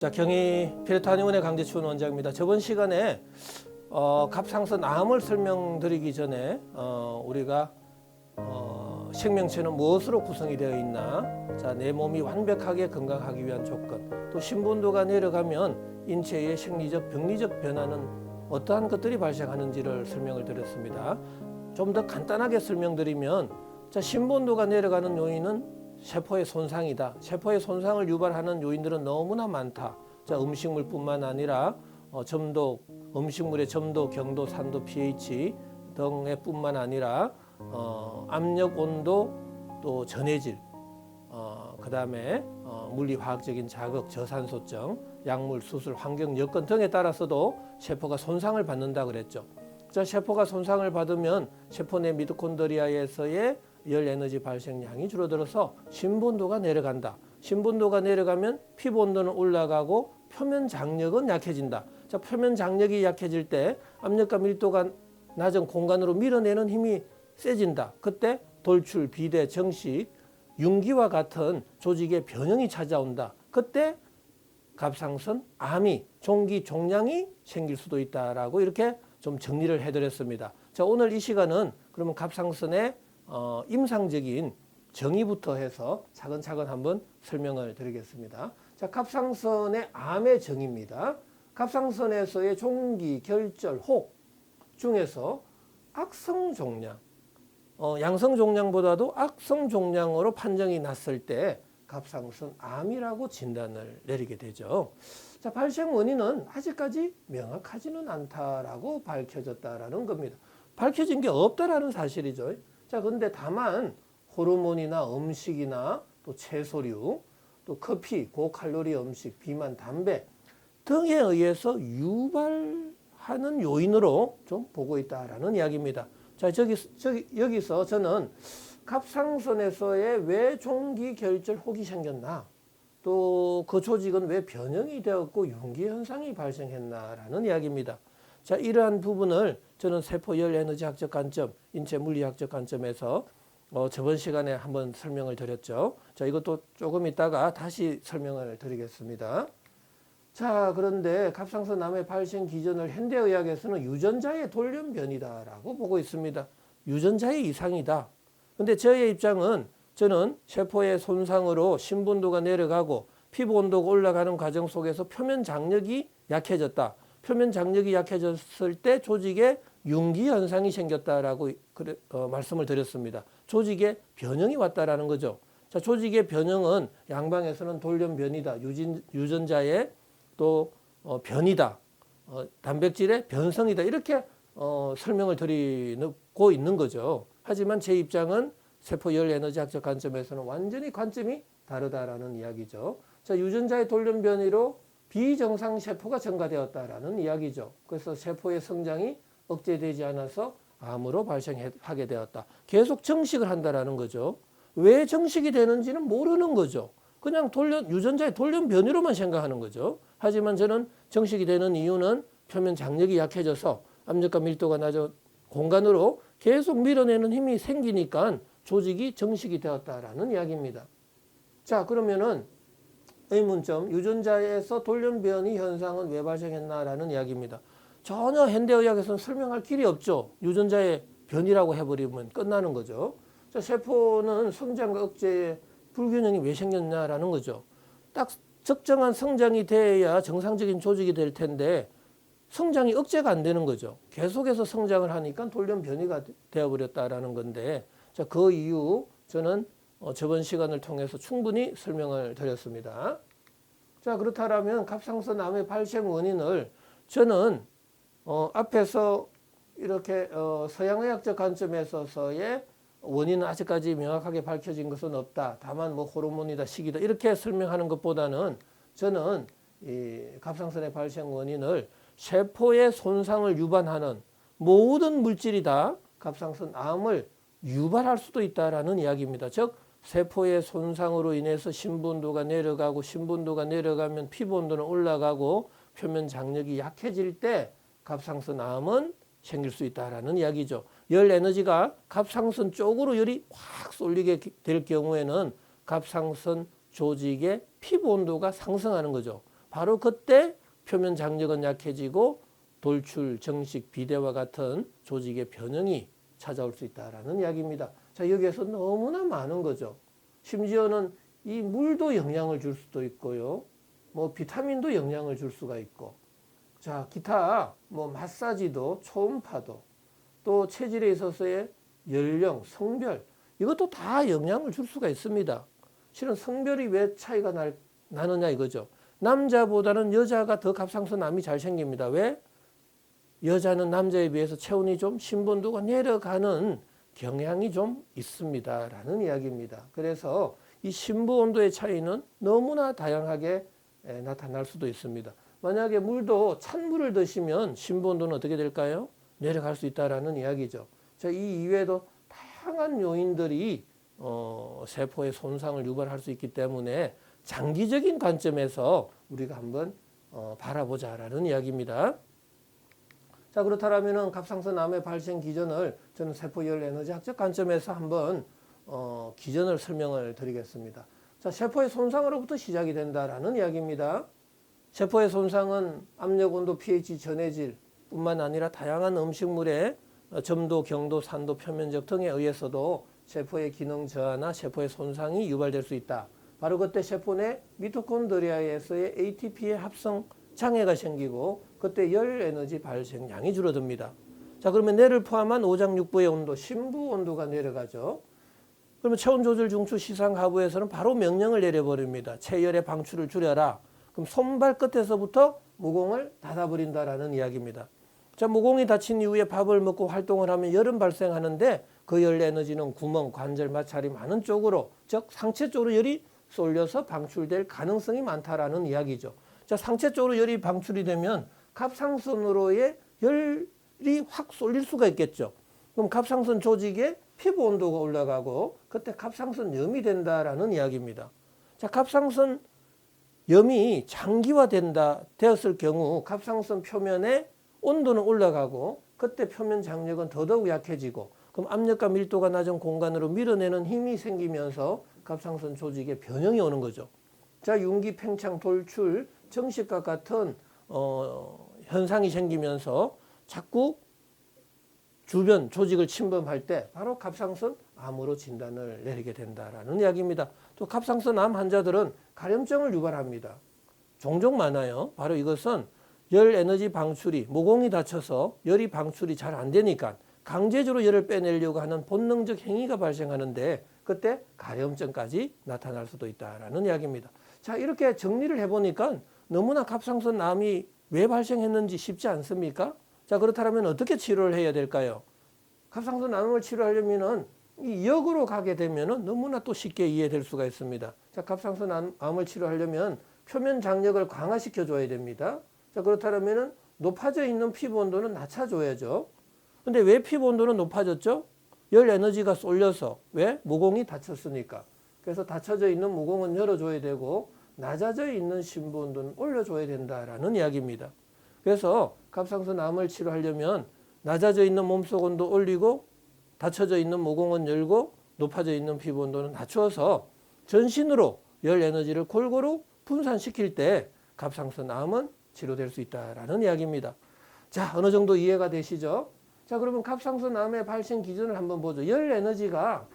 자, 경희 피레타니온의 강재춘 원장입니다. 저번 시간에 갑상선 암을 설명드리기 전에 우리가 생명체는 무엇으로 구성이 되어 있나, 자, 내 몸이 완벽하게 건강하기 위한 조건, 또 신분도가 내려가면 인체의 생리적, 병리적 변화는 어떠한 것들이 발생하는지를 설명을 드렸습니다. 좀 더 간단하게 설명드리면, 자, 신분도가 내려가는 요인은 세포의 손상이다. 세포의 손상을 유발하는 요인들은 너무나 많다. 자, 음식물뿐만 아니라 점도, 음식물의 점도, 경도, 산도, pH 등의 뿐만 아니라 압력, 온도, 또 전해질, 그 다음에 물리화학적인 자극, 저산소증, 약물, 수술, 환경 여건 등에 따라서도 세포가 손상을 받는다 그랬죠. 자, 세포가 손상을 받으면 세포 내 미토콘드리아에서의 열 에너지 발생량이 줄어들어서 신분도가 내려간다. 신분도가 내려가면 피부 온도는 올라가고 표면 장력은 약해진다. 자, 표면 장력이 약해질 때 압력과 밀도가 낮은 공간으로 밀어내는 힘이 세진다. 그때 돌출, 비대, 정식, 융기와 같은 조직의 변형이 찾아온다. 그때 갑상선 암이, 종기, 종양이 생길 수도 있다라고 이렇게 좀 정리를 해드렸습니다. 자, 오늘 이 시간은 그러면 갑상선의 임상적인 정의부터 해서 차근차근 한번 설명을 드리겠습니다. 자, 갑상선의 암의 정의입니다. 갑상선에서의 종기, 결절, 혹 중에서 악성 종양, 양성 종양보다도 악성 종양으로 판정이 났을 때 갑상선 암이라고 진단을 내리게 되죠. 자, 발생 원인은 아직까지 명확하지는 않다라고 밝혀졌다라는 겁니다. 밝혀진 게 없다라는 사실이죠. 자, 근데 다만 호르몬이나 음식이나 또 채소류, 또 커피, 고칼로리 음식, 비만, 담배 등에 의해서 유발하는 요인으로 좀 보고 있다라는 이야기입니다. 자, 여기서 저는 갑상선에서의 왜 종기, 결절, 혹이 생겼나, 또 그 조직은 왜 변형이 되었고 융기 현상이 발생했나라는 이야기입니다. 자, 이러한 부분을 저는 세포 열 에너지학적 관점, 인체 물리학적 관점에서 저번 시간에 한번 설명을 드렸죠. 자, 이것도 조금 있다가 다시 설명을 드리겠습니다. 자, 그런데 갑상선 암의 발생 기전을 현대의학에서는 유전자의 돌연변이다라고 보고 있습니다. 유전자의 이상이다. 근데 저의 입장은, 저는 세포의 손상으로 신분도가 내려가고 피부 온도가 올라가는 과정 속에서 표면 장력이 약해졌다. 표면 장력이 약해졌을 때 조직에 융기 현상이 생겼다라고 말씀을 드렸습니다. 조직에 변형이 왔다라는 거죠. 자, 조직의 변형은 양방에서는 돌연변이다, 유전자의 또 변이다, 단백질의 변성이다, 이렇게 설명을 드리고 있는 거죠. 하지만 제 입장은 세포 열 에너지학적 관점에서는 완전히 관점이 다르다라는 이야기죠. 자, 유전자의 돌연변이로 비정상 세포가 증가되었다라는 이야기죠. 그래서 세포의 성장이 억제되지 않아서 암으로 발생하게 되었다. 계속 정식을 한다라는 거죠. 왜 정식이 되는지는 모르는 거죠. 그냥 유전자의 돌연변이로만 생각하는 거죠. 하지만 저는 정식이 되는 이유는 표면 장력이 약해져서 압력과 밀도가 낮은 공간으로 계속 밀어내는 힘이 생기니까 조직이 정식이 되었다라는 이야기입니다. 자, 그러면은 의문점, 유전자에서 돌연변이 현상은 왜 발생했나라는 이야기입니다. 전혀 현대의학에서는 설명할 길이 없죠. 유전자의 변이라고 해버리면 끝나는 거죠. 자, 세포는 성장과 억제의 불균형이 왜 생겼냐라는 거죠. 딱 적정한 성장이 돼야 정상적인 조직이 될 텐데 성장이 억제가 안 되는 거죠. 계속해서 성장을 하니까 돌연변이가 되어버렸다라는 건데, 자, 그 이유 저는 저번 시간을 통해서 충분히 설명을 드렸습니다. 자, 그렇다면 갑상선 암의 발생 원인을 저는 앞에서 이렇게 서양의학적 관점에서의 원인은 아직까지 명확하게 밝혀진 것은 없다. 다만 뭐 호르몬이다, 식이다, 이렇게 설명하는 것보다는 저는 이 갑상선의 발생 원인을 세포의 손상을 유발하는 모든 물질이 다 갑상선 암을 유발할 수도 있다라는 이야기입니다. 즉, 세포의 손상으로 인해서 신분도가 내려가고, 신분도가 내려가면 피부 온도는 올라가고 표면 장력이 약해질 때 갑상선 암은 생길 수 있다라는 이야기죠. 열 에너지가 갑상선 쪽으로 열이 확 쏠리게 될 경우에는 갑상선 조직의 피부 온도가 상승하는 거죠. 바로 그때 표면 장력은 약해지고 돌출, 정식, 비대와 같은 조직의 변형이 찾아올 수 있다라는 이야기입니다. 자, 여기에서 너무나 많은 거죠. 심지어는 이 물도 영향을 줄 수도 있고요. 뭐 비타민도 영향을 줄 수가 있고. 자, 기타 뭐 마사지도, 초음파도, 또 체질에 있어서의 연령, 성별, 이것도 다 영향을 줄 수가 있습니다. 실은 성별이 왜 차이가 나느냐 이거죠. 남자보다는 여자가 더 갑상선암이 잘 생깁니다. 왜? 여자는 남자에 비해서 체온이 좀 신분도가 내려가는 경향이 좀 있습니다. 라는 이야기입니다. 그래서 이 신부 온도의 차이는 너무나 다양하게 나타날 수도 있습니다. 만약에 물도 찬물을 드시면 신부 온도는 어떻게 될까요? 내려갈 수 있다라는 이야기죠. 자, 이 이외에도 다양한 요인들이 세포의 손상을 유발할 수 있기 때문에 장기적인 관점에서 우리가 한번 바라보자라는 이야기입니다. 자, 그렇다면 갑상선암의 발생 기전을 저는 세포열 에너지 학적 관점에서 한번 기전을 설명을 드리겠습니다. 자, 세포의 손상으로부터 시작이 된다라는 이야기입니다. 세포의 손상은 압력, 온도, pH, 전해질 뿐만 아니라 다양한 음식물의 점도, 경도, 산도, 표면적 등에 의해서도 세포의 기능 저하나 세포의 손상이 유발될 수 있다. 바로 그때 세포 내 미토콘드리아에서의 ATP의 합성 장애가 생기고 그때 열 에너지 발생량이 줄어듭니다. 자, 그러면 뇌를 포함한 오장육부의 온도, 심부 온도가 내려가죠. 그러면 체온 조절 중추 시상 하부에서는 바로 명령을 내려버립니다. 체열의 방출을 줄여라. 그럼 손발 끝에서부터 모공을 닫아버린다라는 이야기입니다. 자, 모공이 닫힌 이후에 밥을 먹고 활동을 하면 열은 발생하는데 그 열 에너지는 구멍, 관절, 마찰이 많은 쪽으로, 즉 상체 쪽으로 열이 쏠려서 방출될 가능성이 많다라는 이야기죠. 자, 상체 쪽으로 열이 방출이 되면 갑상선으로의 열이 확 쏠릴 수가 있겠죠. 그럼 갑상선 조직의 피부 온도가 올라가고 그때 갑상선염이 된다라는 이야기입니다. 자, 갑상선염이 장기화되었을 경우 갑상선 표면의 온도는 올라가고 그때 표면 장력은 더더욱 약해지고 그럼 압력과 밀도가 낮은 공간으로 밀어내는 힘이 생기면서 갑상선 조직에 변형이 오는 거죠. 자, 융기, 팽창, 돌출, 정식과 같은 현상이 생기면서 자꾸 주변 조직을 침범할 때 바로 갑상선 암으로 진단을 내리게 된다라는 이야기입니다. 또 갑상선 암 환자들은 가려움증을 유발합니다. 종종 많아요. 바로 이것은 열 에너지 방출이 모공이 닫혀서 열이 방출이 잘 안 되니까 강제적으로 열을 빼내려고 하는 본능적 행위가 발생하는데 그때 가려움증까지 나타날 수도 있다라는 이야기입니다. 자, 이렇게 정리를 해보니까 너무나 갑상선 암이 왜 발생했는지 쉽지 않습니까? 자, 그렇다면 어떻게 치료를 해야 될까요? 갑상선 암을 치료하려면은 이 역으로 가게 되면은 너무나 또 쉽게 이해될 수가 있습니다. 자, 갑상선 암을 치료하려면 표면 장력을 강화시켜 줘야 됩니다. 자, 그렇다면은 높아져 있는 피부 온도는 낮춰줘야죠. 근데 왜 피부 온도는 높아졌죠? 열 에너지가 쏠려서. 왜? 모공이 닫혔으니까. 그래서 닫혀져 있는 모공은 열어줘야 되고 낮아져 있는 심부 온도는 올려줘야 된다라는 이야기입니다. 그래서 갑상선 암을 치료하려면 낮아져 있는 몸속 온도 올리고 닫혀져 있는 모공은 열고 높아져 있는 피부 온도는 낮추어서 전신으로 열 에너지를 골고루 분산시킬 때 갑상선 암은 치료될 수 있다라는 이야기입니다. 자, 어느 정도 이해가 되시죠? 자, 그러면 갑상선 암의 발생 기준을 한번 보죠. 열 에너지가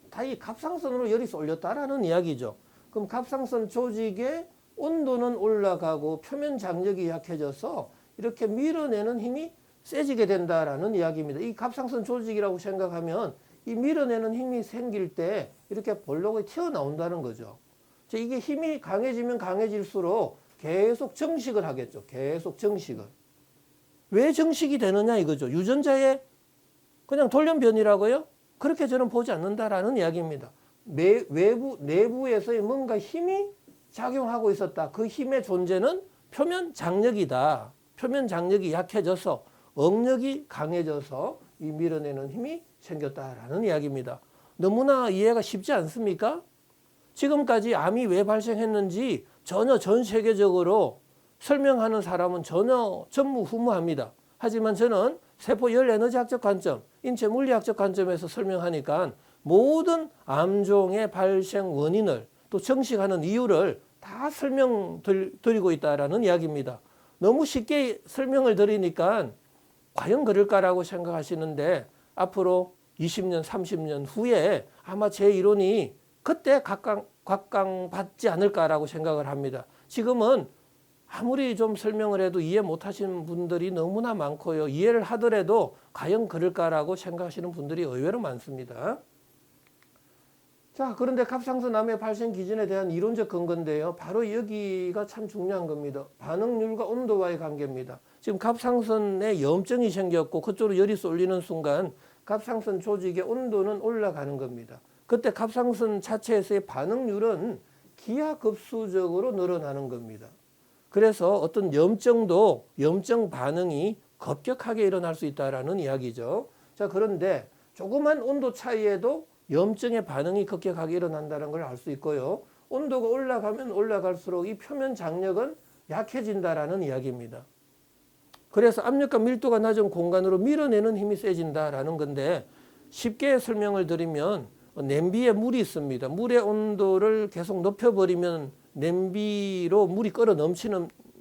다 이 갑상선으로 열이 쏠렸다라는 이야기죠. 그럼 갑상선 조직의 온도는 올라가고 표면 장력이 약해져서 이렇게 밀어내는 힘이 세지게 된다라는 이야기입니다. 이 갑상선 조직이라고 생각하면 이 밀어내는 힘이 생길 때 이렇게 볼록이 튀어나온다는 거죠. 이게 힘이 강해지면 강해질수록 계속 정식을 하겠죠. 계속 정식을. 왜 정식이 되느냐 이거죠. 유전자의 그냥 돌연변이라고요? 그렇게 저는 보지 않는다라는 이야기입니다. 내부에서의 뭔가 힘이 작용하고 있었다. 그 힘의 존재는 표면 장력이다. 표면 장력이 약해져서 억력이 강해져서 이 밀어내는 힘이 생겼다라는 이야기입니다. 너무나 이해가 쉽지 않습니까? 지금까지 암이 왜 발생했는지 전혀 전 세계적으로 설명하는 사람은 전혀 전무후무합니다. 하지만 저는 세포 열 에너지학적 관점, 인체 물리학적 관점에서 설명하니까 모든 암종의 발생 원인을 또 정식하는 이유를 다 드리고 있다라는 이야기입니다. 너무 쉽게 설명을 드리니까 과연 그럴까라고 생각하시는데 앞으로 20년, 30년 후에 아마 제 이론이 그때 각광받지 않을까라고 생각을 합니다. 지금은 아무리 좀 설명을 해도 이해 못하시는 분들이 너무나 많고요. 이해를 하더라도 과연 그럴까라고 생각하시는 분들이 의외로 많습니다. 자, 그런데 갑상선암의 발생 기전에 대한 이론적 근거인데요. 바로 여기가 참 중요한 겁니다. 반응률과 온도와의 관계입니다. 지금 갑상선에 염증이 생겼고 그쪽으로 열이 쏠리는 순간 갑상선 조직의 온도는 올라가는 겁니다. 그때 갑상선 자체에서의 반응률은 기하급수적으로 늘어나는 겁니다. 그래서 어떤 염증 반응이 급격하게 일어날 수 있다는 이야기죠. 자, 그런데 조그만 온도 차이에도 염증의 반응이 급격하게 일어난다는 걸 알 수 있고요. 온도가 올라가면 올라갈수록 이 표면 장력은 약해진다라는 이야기입니다. 그래서 압력과 밀도가 낮은 공간으로 밀어내는 힘이 세진다라는 건데 쉽게 설명을 드리면 냄비에 물이 있습니다. 물의 온도를 계속 높여버리면 냄비로 물이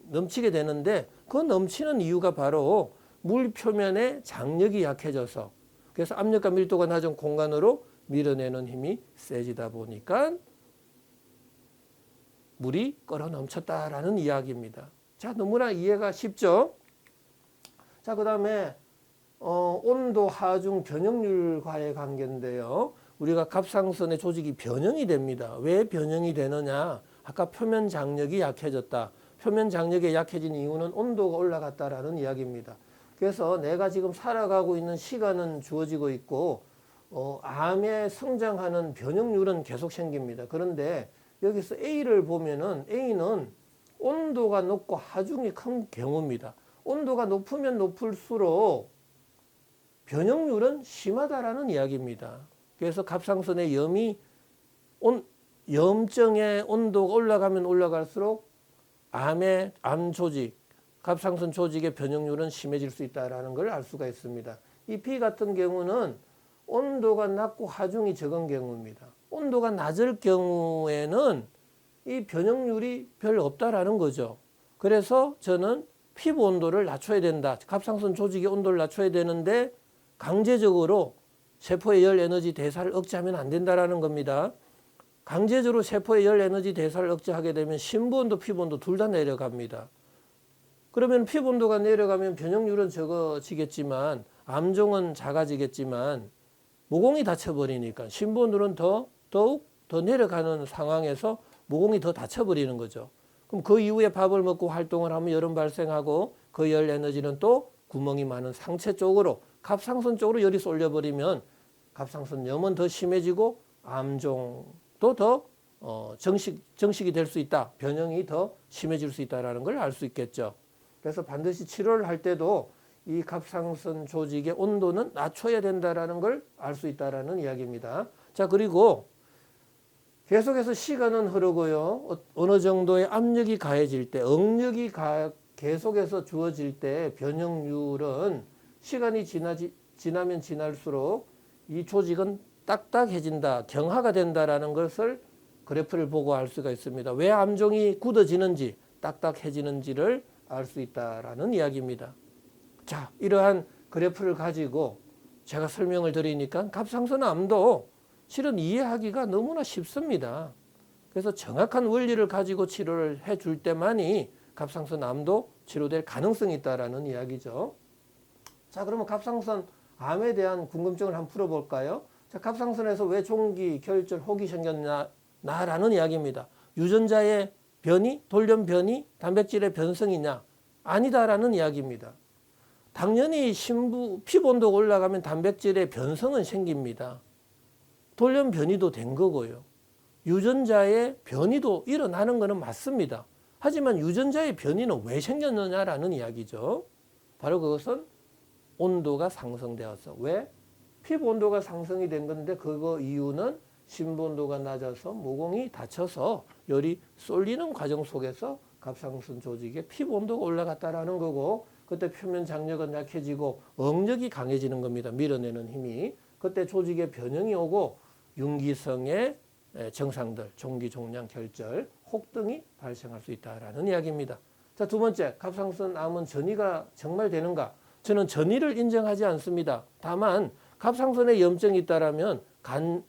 넘치게 되는데 그 넘치는 이유가 바로 물 표면의 장력이 약해져서 그래서 압력과 밀도가 낮은 공간으로 밀어내는 힘이 세지다 보니까 물이 끓어 넘쳤다라는 이야기입니다. 자, 너무나 이해가 쉽죠? 자, 그 다음에 온도 하중 변형률과의 관계인데요. 우리가 갑상선의 조직이 변형이 됩니다. 왜 변형이 되느냐? 아까 표면 장력이 약해졌다. 표면 장력이 약해진 이유는 온도가 올라갔다라는 이야기입니다. 그래서 내가 지금 살아가고 있는 시간은 주어지고 있고 암에 성장하는 변형률은 계속 생깁니다. 그런데 여기서 A를 보면은 A는 온도가 높고 하중이 큰 경우입니다. 온도가 높으면 높을수록 변형률은 심하다라는 이야기입니다. 그래서 갑상선의 염증의 온도가 올라가면 올라갈수록 암 조직, 갑상선 조직의 변형률은 심해질 수 있다는 걸 알 수가 있습니다. 이 B 같은 경우는 온도가 낮고 하중이 적은 경우입니다. 온도가 낮을 경우에는 이 변형률이 별로 없다라는 거죠. 그래서 저는 피부 온도를 낮춰야 된다. 갑상선 조직의 온도를 낮춰야 되는데 강제적으로 세포의 열 에너지 대사를 억제하면 안 된다라는 겁니다. 강제적으로 세포의 열 에너지 대사를 억제하게 되면 심부 온도, 피부 온도 둘 다 내려갑니다. 그러면 피부 온도가 내려가면 변형률은 적어지겠지만 암종은 작아지겠지만 모공이 닫혀버리니까 심부 온도는 더욱 더 내려가는 상황에서 모공이 더 닫혀버리는 거죠. 그럼 그 이후에 밥을 먹고 활동을 하면 열은 발생하고 그 열 에너지는 또 구멍이 많은 상체 쪽으로 갑상선 쪽으로 열이 쏠려버리면 갑상선염은 더 심해지고 암종도 더 정식이 될 수 있다. 변형이 더 심해질 수 있다는 걸 알 수 있겠죠. 그래서 반드시 치료를 할 때도 이 갑상선 조직의 온도는 낮춰야 된다는 걸 알 수 있다는 이야기입니다. 자, 그리고 계속해서 시간은 흐르고요. 어느 정도의 압력이 가해질 때, 응력이 계속해서 주어질 때 변형률은 시간이 지나면 지날수록 이 조직은 딱딱해진다, 경화가 된다라는 것을 그래프를 보고 알 수가 있습니다. 왜 암종이 굳어지는지, 딱딱해지는지를 알 수 있다라는 이야기입니다. 자, 이러한 그래프를 가지고 제가 설명을 드리니까 갑상선암도 실은 이해하기가 너무나 쉽습니다. 그래서 정확한 원리를 가지고 치료를 해줄 때만이 갑상선암도 치료될 가능성이 있다라는 이야기죠. 자, 그러면 갑상선암에 대한 궁금증을 한번 풀어볼까요? 자, 갑상선에서 왜 종기, 결절, 혹이 생겼나라는 이야기입니다. 유전자의 변이, 돌연 변이, 단백질의 변성이냐? 아니다라는 이야기입니다. 당연히 피부 온도가 올라가면 단백질의 변성은 생깁니다. 돌연 변이도 된 거고요. 유전자의 변이도 일어나는 것은 맞습니다. 하지만 유전자의 변이는 왜 생겼느냐라는 이야기죠. 바로 그것은 온도가 상승되어서. 왜? 피부 온도가 상승이 된 건데 그거 이유는 심부 온도가 낮아서 모공이 닫혀서 열이 쏠리는 과정 속에서 갑상선 조직의 피부 온도가 올라갔다라는 거고 그때 표면 장력은 약해지고 응력이 강해지는 겁니다. 밀어내는 힘이. 그때 조직의 변형이 오고 융기성의 증상들, 종기, 종양, 결절 혹등이 발생할 수 있다라는 이야기입니다. 자, 두 번째, 갑상선 암은 전이가 정말 되는가? 저는 전이를 인정하지 않습니다. 다만 갑상선에 염증이 있다라면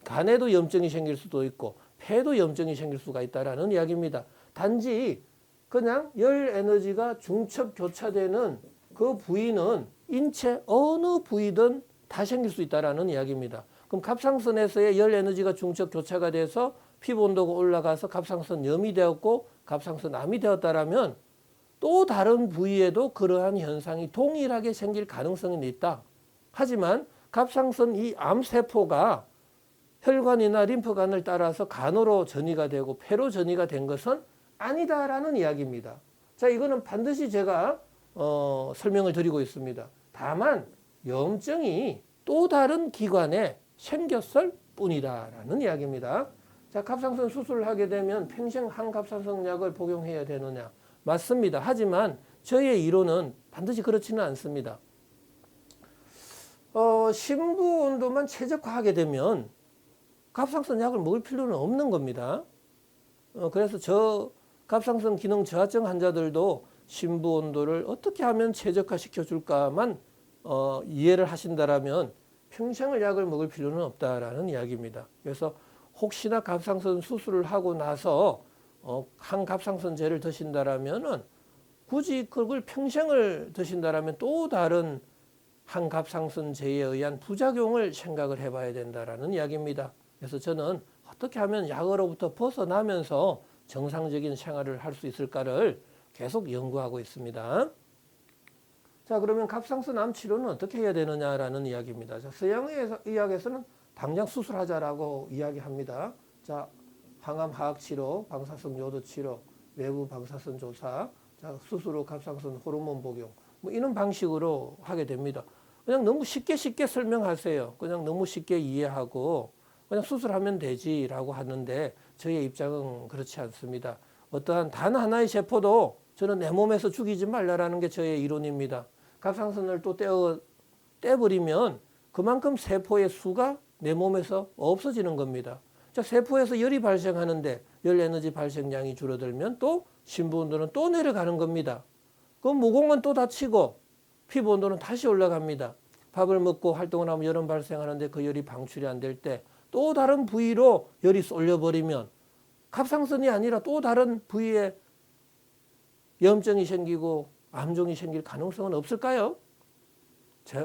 간에도 염증이 생길 수도 있고 폐도 염증이 생길 수가 있다라는 이야기입니다. 단지 그냥 열 에너지가 중첩 교차되는 그 부위는 인체 어느 부위든 다 생길 수 있다라는 이야기입니다. 그럼 갑상선에서의 열 에너지가 중첩 교차가 돼서 피부 온도가 올라가서 갑상선염이 되었고 갑상선암이 되었다라면 또 다른 부위에도 그러한 현상이 동일하게 생길 가능성이 있다. 하지만 갑상선 이 암세포가 혈관이나 림프관을 따라서 간으로 전이가 되고 폐로 전이가 된 것은 아니다라는 이야기입니다. 자, 이거는 반드시 제가 설명을 드리고 있습니다. 다만 염증이 또 다른 기관에 생겼을 뿐이다라는 이야기입니다. 자, 갑상선 수술을 하게 되면 평생 항갑상선 약을 복용해야 되느냐? 맞습니다. 하지만 저의 이론은 반드시 그렇지는 않습니다. 심부 온도만 최적화하게 되면 갑상선 약을 먹을 필요는 없는 겁니다. 그래서 저 갑상선 기능 저하증 환자들도 심부 온도를 어떻게 하면 최적화 시켜줄까만 이해를 하신다라면 평생을 약을 먹을 필요는 없다라는 이야기입니다. 그래서 혹시나 갑상선 수술을 하고 나서 항갑상선제를 드신다라면은 굳이 그걸 평생을 드신다라면 또 다른 항갑상선제에 의한 부작용을 생각을 해봐야 된다라는 이야기입니다. 그래서 저는 어떻게 하면 약으로부터 벗어나면서 정상적인 생활을 할 수 있을까를 계속 연구하고 있습니다. 자, 그러면 갑상선 암 치료는 어떻게 해야 되느냐라는 이야기입니다. 자, 서양 의학에서는 당장 수술하자라고 이야기합니다. 자, 항암 화학 치료, 방사성 요도 치료, 외부 방사선 조사, 자, 수술 후 갑상선 호르몬 복용, 뭐 이런 방식으로 하게 됩니다. 그냥 너무 쉽게 설명하세요. 그냥 너무 쉽게 이해하고 그냥 수술하면 되지라고 하는데 저의 입장은 그렇지 않습니다. 어떠한 단 하나의 세포도 저는 내 몸에서 죽이지 말라라는 게 저의 이론입니다. 갑상선을 또 떼버리면 그만큼 세포의 수가 내 몸에서 없어지는 겁니다. 자, 세포에서 열이 발생하는데 열 에너지 발생량이 줄어들면 또 심부 온도는 또 내려가는 겁니다. 그럼 모공은 또 다치고 피부 온도는 다시 올라갑니다. 밥을 먹고 활동을 하면 열은 발생하는데 그 열이 방출이 안 될 때 또 다른 부위로 열이 쏠려버리면 갑상선이 아니라 또 다른 부위에 염증이 생기고 암종이 생길 가능성은 없을까요?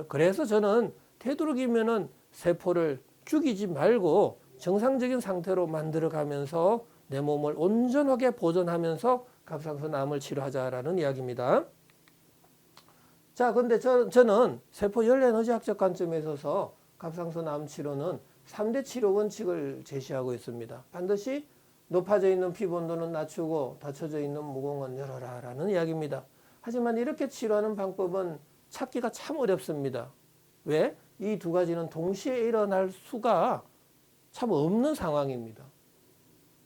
그래서 저는 되도록이면은 세포를 죽이지 말고 정상적인 상태로 만들어가면서 내 몸을 온전하게 보존하면서 갑상선 암을 치료하자라는 이야기입니다. 자, 근데 저는 세포 열 에너지 학적 관점에 있어서 갑상선 암 치료는 3대 치료 원칙을 제시하고 있습니다. 반드시 높아져 있는 피부 온도는 낮추고 닫혀져 있는 모공은 열어라라는 이야기입니다. 하지만 이렇게 치료하는 방법은 찾기가 참 어렵습니다. 왜? 이 두 가지는 동시에 일어날 수가 참 없는 상황입니다.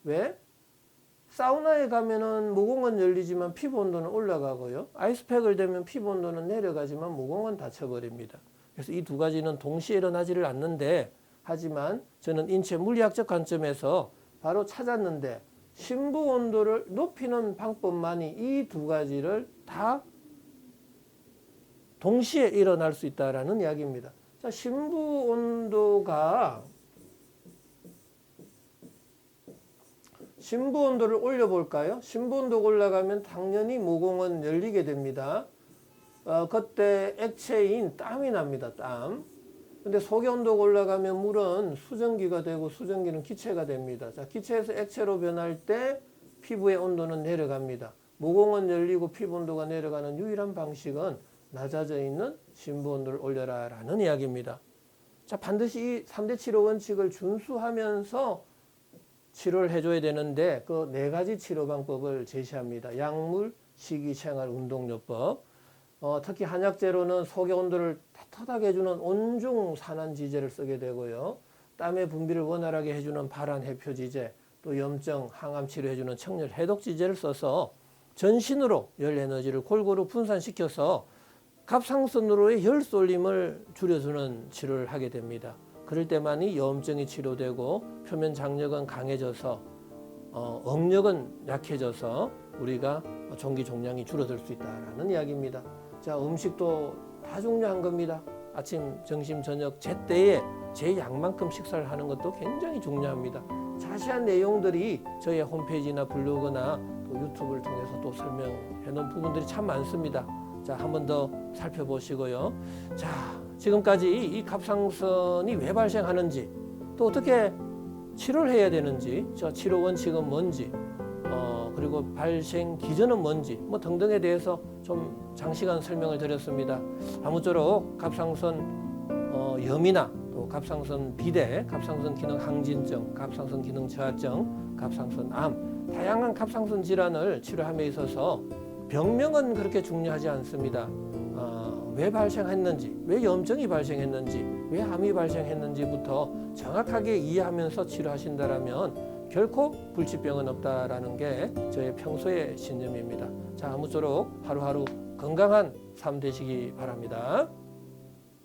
왜? 사우나에 가면은 모공은 열리지만 피부 온도는 올라가고요. 아이스팩을 대면 피부 온도는 내려가지만 모공은 닫혀버립니다. 그래서 이 두 가지는 동시에 일어나지를 않는데, 하지만 저는 인체 물리학적 관점에서 바로 찾았는데 심부 온도를 높이는 방법만이 이 두 가지를 다 동시에 일어날 수 있다라는 이야기입니다. 자, 심부 온도를 올려볼까요? 심부 온도가 올라가면 당연히 모공은 열리게 됩니다. 그때 액체인 땀이 납니다. 땀. 근데 속의 온도가 올라가면 물은 수증기가 되고 수증기는 기체가 됩니다. 자, 기체에서 액체로 변할 때 피부의 온도는 내려갑니다. 모공은 열리고 피부 온도가 내려가는 유일한 방식은 낮아져 있는 심부 온도를 올려라라는 이야기입니다. 자, 반드시 이 3대 치료 원칙을 준수하면서 치료를 해줘야 되는데 그 4가지 치료 방법을 제시합니다. 약물, 식이, 생활, 운동요법. 특히 한약재로는 속의 온도를 따뜻하게 해주는 온중 산안지제를 쓰게 되고요. 땀의 분비를 원활하게 해주는 발한 해표지제, 또 염증, 항암 치료해주는 청열 해독지제를 써서 전신으로 열 에너지를 골고루 분산시켜서 갑상선으로의 열 쏠림을 줄여주는 치료를 하게 됩니다. 그럴 때만이 염증이 치료되고 표면 장력은 강해져서 억력은 약해져서 우리가 종기 종양이 줄어들 수 있다라는 이야기입니다. 자, 음식도 다 중요한 겁니다. 아침, 점심, 저녁 제때에 제 양만큼 식사를 하는 것도 굉장히 중요합니다. 자세한 내용들이 저희 홈페이지나 블로그나 또 유튜브를 통해서 또 설명해 놓은 부분들이 참 많습니다. 자, 한 번 더 살펴보시고요. 자, 지금까지 이 갑상선이 왜 발생하는지, 또 어떻게 치료를 해야 되는지, 저 치료 원칙은 뭔지, 그리고 발생 기전은 뭔지, 뭐 등등에 대해서 좀 장시간 설명을 드렸습니다. 아무쪼록 갑상선 염이나 또 갑상선 비대, 갑상선 기능 항진증, 갑상선 기능 저하증, 갑상선 암, 다양한 갑상선 질환을 치료함에 있어서 병명은 그렇게 중요하지 않습니다. 왜 발생했는지, 왜 염증이 발생했는지, 왜 암이 발생했는지부터 정확하게 이해하면서 치료하신다라면 결코 불치병은 없다라는 게 저의 평소의 신념입니다. 자, 아무쪼록 하루하루 건강한 삶 되시기 바랍니다.